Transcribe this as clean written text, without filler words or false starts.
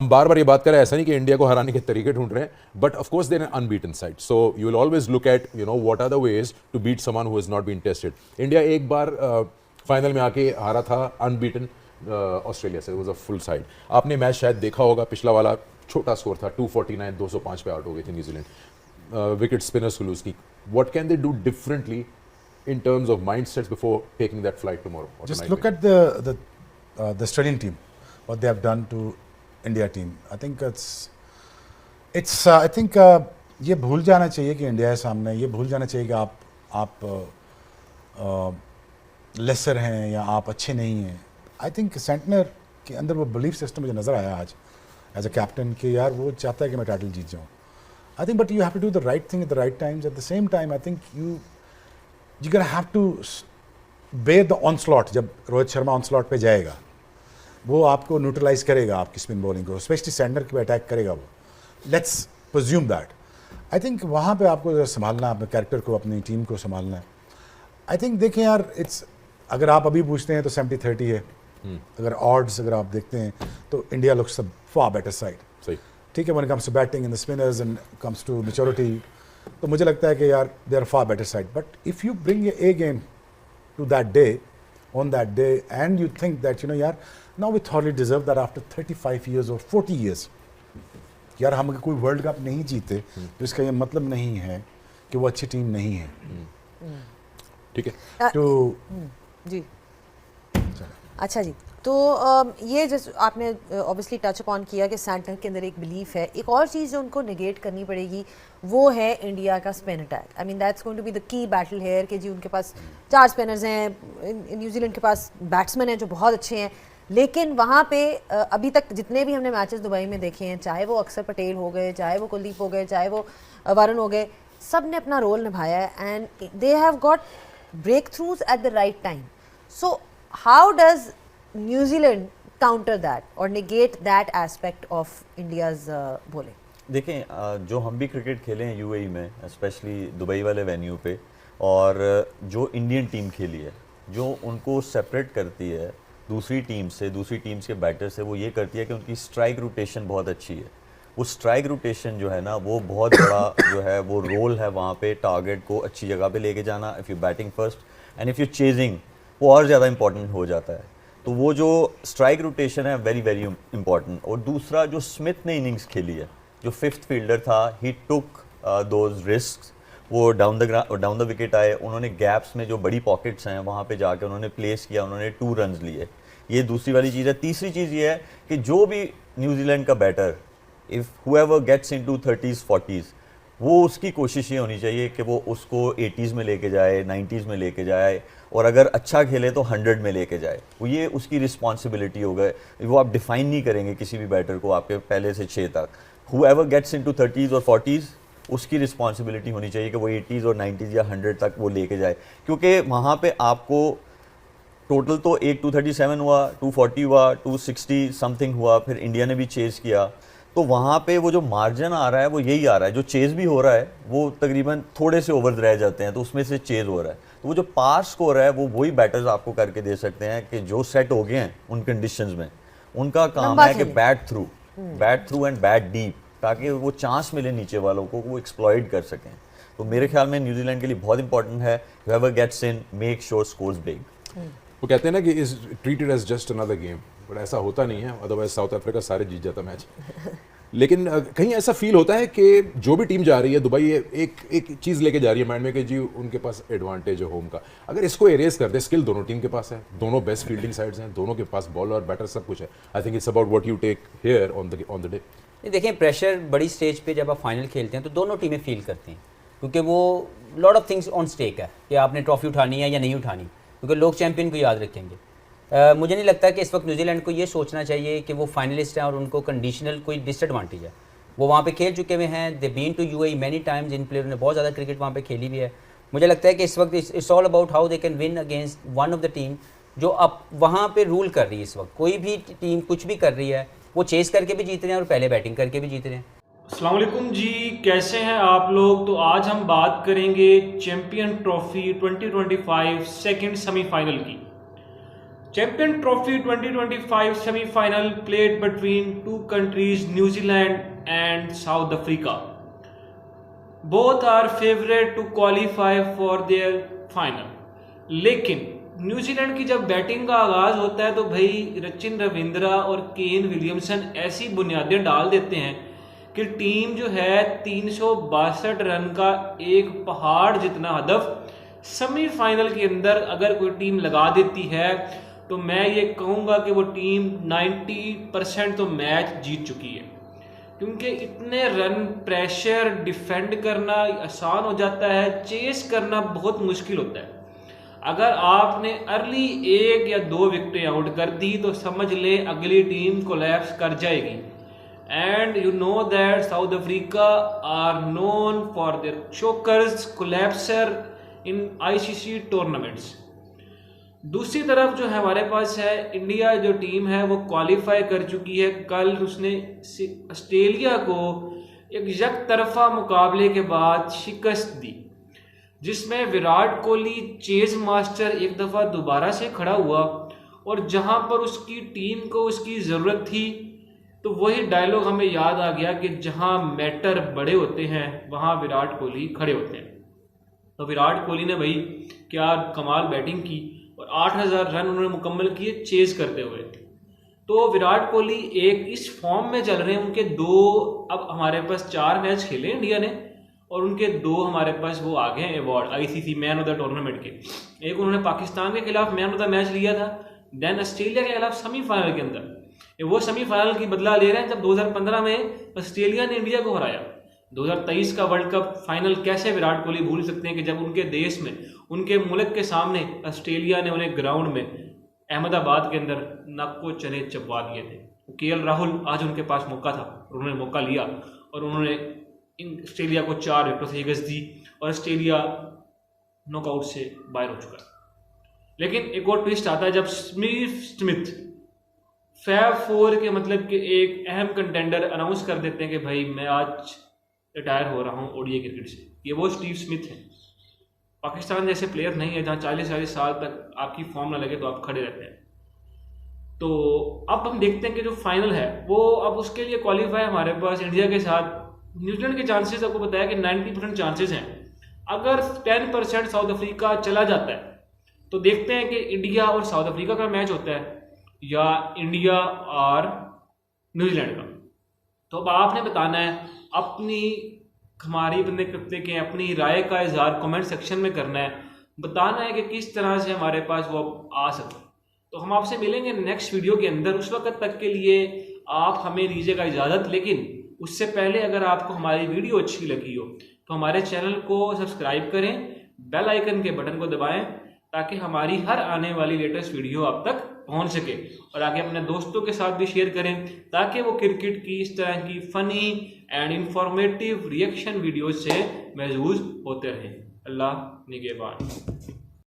हम बार बार ये बात करें, ऐसा नहीं कि इंडिया को हराने के तरीके ढूंढ रहे हैं, but of course there are unbeaten side, so you will always look at what are the ways to beat someone who has not been tested. India एक बार फाइनल में आके हारा था अनबीटन ऑस्ट्रेलिया से. It was a full side. आपने match शायद देखा होगा, पिछला वाला छोटा स्कोर था 249, 205 पे आउट हो गई थी न्यूजीलैंड. विकेट स्पिनर्स हुलूस की. What can they do differently in terms of mindsets before taking that flight tomorrow? Just look at the Australian team, what they have done to India team. I think I think ये भूल जाना चाहिए कि India है सामने. ये भूल जाना चाहिए कि आप लेसर हैं या आप अच्छे नहीं हैं. आई थिंक सेंटनर के अंदर वो बिलीफ सिस्टम मुझे नज़र आया आज एज अ कैप्टन कि यार वो चाहता है कि मैं टाइटल जीत जाऊँ. I think but you have to do the right thing at the right times. At the same time I think you're gonna have to bear the onslaught. जब रोहित शर्मा onslaught पे जाएगा, वो आपको न्यूट्रलाइज करेगा आपकी स्पिन बॉलिंग को, specially centre पे attack करेगा वो. Let's presume that. I think वहाँ पे आपको संभालना, अपने कैरेक्टर को, अपनी टीम को संभालना है. आई थिंक देखें यार, अगर आप अभी पूछते हैं तो 70-30 है. अगर ऑड्स अगर आप देखते हैं तो India looks the far better side. सही. ठीक है, when it comes to batting in the spinners and comes to maturity, तो मुझे लगता है कि यार they are far better side. But if you bring a game to that day, on that day, and you think that यार now we thoroughly deserve that after 35 years और 40 years, यार हम कोई वर्ल्ड कप नहीं जीते तो इसका ये मतलब नहीं है कि वो अच्छी टीम नहीं है. ठीक है. तो जी अच्छा जी, तो ये जैसे आपने ऑब्वियसली टच अपॉन किया कि सेंटर के अंदर एक बिलीफ है. एक और चीज़ जो उनको नेगेट करनी पड़ेगी वो है इंडिया का spin attack. I mean that's going to be the key battle here कि जी उनके पास 4 स्पिनर्स हैं, न्यूजीलैंड के पास बैट्समैन हैं जो बहुत अच्छे हैं, लेकिन वहाँ पे अभी तक जितने भी हमने मैचेस दुबई में देखे हैं, चाहे वो अक्षर पटेल हो गए, चाहे वो कुलदीप हो गए, चाहे वो वरुण हो गए, सब ने अपना रोल निभाया है and they have got breakthroughs at the right time. So how does New Zealand counter that or negate that aspect of India's bowling? देखें, जो हम भी क्रिकेट खेले हैं यूएई में, स्पेशली दुबई वाले वेन्यू पे, और जो इंडियन टीम खेली है, जो उनको सेपरेट करती है दूसरी टीम से, दूसरी टीम्स के बैटर से, वो ये करती है कि उनकी स्ट्राइक रोटेशन बहुत अच्छी है. वो स्ट्राइक रोटेशन जो है ना, वो बहुत बड़ा जो है वो रोल है वहाँ पे टारगेट को अच्छी जगह पे लेके जाना. If you batting first and if you chasing, वो और ज़्यादा इंपॉर्टेंट हो जाता है. तो वो जो स्ट्राइक रोटेशन है वेरी वेरी इंपॉर्टेंट. और दूसरा, जो स्मिथ ने इनिंग्स खेली है, जो 5th फील्डर था, ही टुक दोज रिस्क्स. वो डाउन द विकेट आए, उन्होंने गैप्स में जो बड़ी पॉकेट्स हैं वहाँ पे जाके उन्होंने प्लेस किया, उन्होंने 2 रन्स लिए. ये दूसरी वाली चीज़ है. तीसरी चीज़ ये है कि जो भी न्यूजीलैंड का batter, if whoever gets into 30s 40s, वो उसकी कोशिश ये होनी चाहिए कि वो उसको 80s में लेके जाए, 90s में लेके जाए, और अगर अच्छा खेले तो 100 में लेके जाए. वो ये उसकी रिस्पॉन्सिबिलिटी हो गए. वो आप डिफाइन नहीं करेंगे किसी भी बैटर को आपके पहले से 6 तक. हुएवर गेट्स इनटू 30s और 40s, उसकी रिस्पॉन्सिबिलिटी होनी चाहिए कि वो 80s और 90s या 100 तक वो लेके जाए. क्योंकि वहाँ पे आपको टोटल तो एक 237 हुआ, 240 हुआ, 260 समथिंग हुआ, फिर इंडिया ने भी चेज़ किया. तो वहाँ पे वो जो मार्जिन आ रहा है वो यही आ रहा है. जो चेज़ भी हो रहा है वो तकरीबन थोड़े से ओवर्स रह जाते हैं, तो उसमें से चेज़ हो रहा है. तो वो जो पार स्कोर है वो वही बैटर्स आपको करके दे सकते हैं कि जो सेट हो गए हैं उन कंडीशंस में. उनका काम है कि bat through and bat deep, ताकि वो चांस मिले नीचे वालों को, वो एक्सप्लॉइट कर सकें. तो मेरे ख्याल में न्यूजीलैंड के लिए बहुत इंपॉर्टेंट है, whoever gets in, make sure scores big. वो कहते हैं ना कि is treated as just another game, but ऐसा होता नहीं है. अदरवाइज साउथ अफ्रीका सारे जीत जाता मैच. लेकिन कहीं ऐसा फील होता है कि जो भी टीम जा रही है दुबई, एक चीज़ लेके जा रही है माइंड में कि जी उनके पास एडवांटेज है होम का. अगर इसको एरेज कर दे, स्किल दोनों टीम के पास है, दोनों बेस्ट फील्डिंग साइड्स हैं, दोनों के पास बॉलर बैटर सब कुछ है. I think it's about what you take here on the day. देखें, प्रेशर बड़ी स्टेज पे जब आप फाइनल खेलते हैं तो दोनों टीमें फील करती हैं, क्योंकि वो lot of things on stake है कि आपने ट्रॉफी उठानी है या नहीं उठानी, क्योंकि लोग चैंपियन को याद रखेंगे. मुझे नहीं लगता कि इस वक्त न्यूजीलैंड को ये सोचना चाहिए कि वो फाइनलिस्ट हैं और उनको कंडीशनल कोई डिसएडवांटेज है. वो वहाँ पे खेल चुके हुए हैं, they been to UAE many times, इन प्लेयरों ने बहुत ज़्यादा क्रिकेट वहाँ पे खेली भी है. मुझे लगता है कि इस वक्त it's all about how they can win against one of the team जो अब वहाँ पे रूल कर रही है. इस वक्त कोई भी टीम कुछ भी कर रही है, वो चेस करके भी जीत रहे हैं और पहले बैटिंग करके भी जीत रहे हैं. अस्सलाम वालेकुम जी, कैसे हैं आप लोग. तो आज हम बात करेंगे चैंपियन ट्रॉफी 2025 सेकंड सेमीफाइनल की. Champion Trophy 2025 semi-final played between two countries, New Zealand and South Africa. Both are favorite to qualify for their final. लेकिन न्यूजीलैंड की जब बैटिंग का आगाज होता है तो भाई सचिन रविंद्रा और केन विलियमसन ऐसी बुनियादें डाल देते हैं कि टीम जो है 362 रन का एक पहाड़ जितना हदफ सेमीफाइनल के अंदर अगर कोई टीम लगा देती है तो मैं ये कहूँगा कि वो टीम 90% तो मैच जीत चुकी है, क्योंकि इतने रन प्रेशर डिफेंड करना आसान हो जाता है, चेस करना बहुत मुश्किल होता है। अगर आपने अर्ली 1 या 2 विकेटें आउट कर दी तो समझ ले अगली टीम कोलैप्स कर जाएगी। And you know that South Africa are known for their chokers, collapser in ICC tournaments. दूसरी तरफ जो है हमारे पास है इंडिया, जो टीम है वो क्वालिफाई कर चुकी है। कल उसने ऑस्ट्रेलिया को एक यक तरफा मुकाबले के बाद शिकस्त दी, जिसमें विराट कोहली चेज मास्टर एक दफ़ा दोबारा से खड़ा हुआ और जहां पर उसकी टीम को उसकी ज़रूरत थी तो वही डायलॉग हमें याद आ गया कि जहां मैटर बड़े होते हैं वहां विराट कोहली खड़े होते हैं। तो विराट कोहली ने भाई क्या कमाल बैटिंग की और 8000 रन उन्होंने मुकम्मल किए चेज करते हुए। तो विराट कोहली एक इस फॉर्म में चल रहे हैं, उनके 2 अब हमारे पास 4 मैच खेले इंडिया ने और उनके 2 हमारे पास वो आ गए हैं award ICC man of the tournament के। एक उन्होंने पाकिस्तान के खिलाफ मैन ऑफ द मैच लिया था, देन ऑस्ट्रेलिया के खिलाफ सेमीफाइनल के अंदर वो सेमीफाइनल की बदला ले रहे हैं जब 2015 में ऑस्ट्रेलिया ने इंडिया को हराया। 2023 का वर्ल्ड कप फाइनल कैसे विराट कोहली भूल सकते हैं कि जब उनके देश में, उनके मुल्क के सामने ऑस्ट्रेलिया ने उन्हें ग्राउंड में अहमदाबाद के अंदर नक को चने चबवा दिए थे। केएल राहुल आज उनके पास मौका था, उन्होंने मौका लिया और उन्होंने ऑस्ट्रेलिया को 4 विकेटों से शिकस्त दी और ऑस्ट्रेलिया नॉकआउट से बाहर हो चुका। लेकिन एक और ट्विस्ट आता है जब स्मिथ फैब 4 के मतलब कि एक अहम कंटेंडर अनाउंस कर देते हैं कि भाई मैं आज रिटायर हो रहा हूँ ओडीआई क्रिकेट से। ये वो स्टीव स्मिथ है। पाकिस्तान जैसे प्लेयर नहीं है जहाँ 40-40 साल तक आपकी फॉर्म ना लगे तो आप खड़े रहते हैं। तो अब हम देखते हैं कि जो फाइनल है वो अब उसके लिए क्वालिफाई हमारे पास इंडिया के साथ न्यूजीलैंड के चांसेस आपको बताया कि 90% चांसेस हैं। अगर 10% साउथ अफ्रीका चला जाता है तो देखते हैं कि इंडिया और साउथ अफ्रीका का मैच होता है या इंडिया और न्यूजीलैंड का। तो अब आपने बताना है अपनी, हमारी बंदे करते के अपनी राय का इजहार कमेंट सेक्शन में करना है, बताना है कि किस तरह से हमारे पास वो आ सके। तो हम आपसे मिलेंगे नेक्स्ट वीडियो के अंदर। उस वक्त तक के लिए आप हमें दीजिएगा इजाज़त, लेकिन उससे पहले अगर आपको हमारी वीडियो अच्छी लगी हो तो हमारे चैनल को सब्सक्राइब करें, बेल आइकन के बटन को दबाएं ताकि हमारी हर आने वाली लेटेस्ट वीडियो आप तक पहुंच सके और आगे अपने दोस्तों के साथ भी शेयर करें ताकि वो क्रिकेट की इस तरह की funny and informative reaction videos से महफूज होते रहें। अल्लाह निगहबान।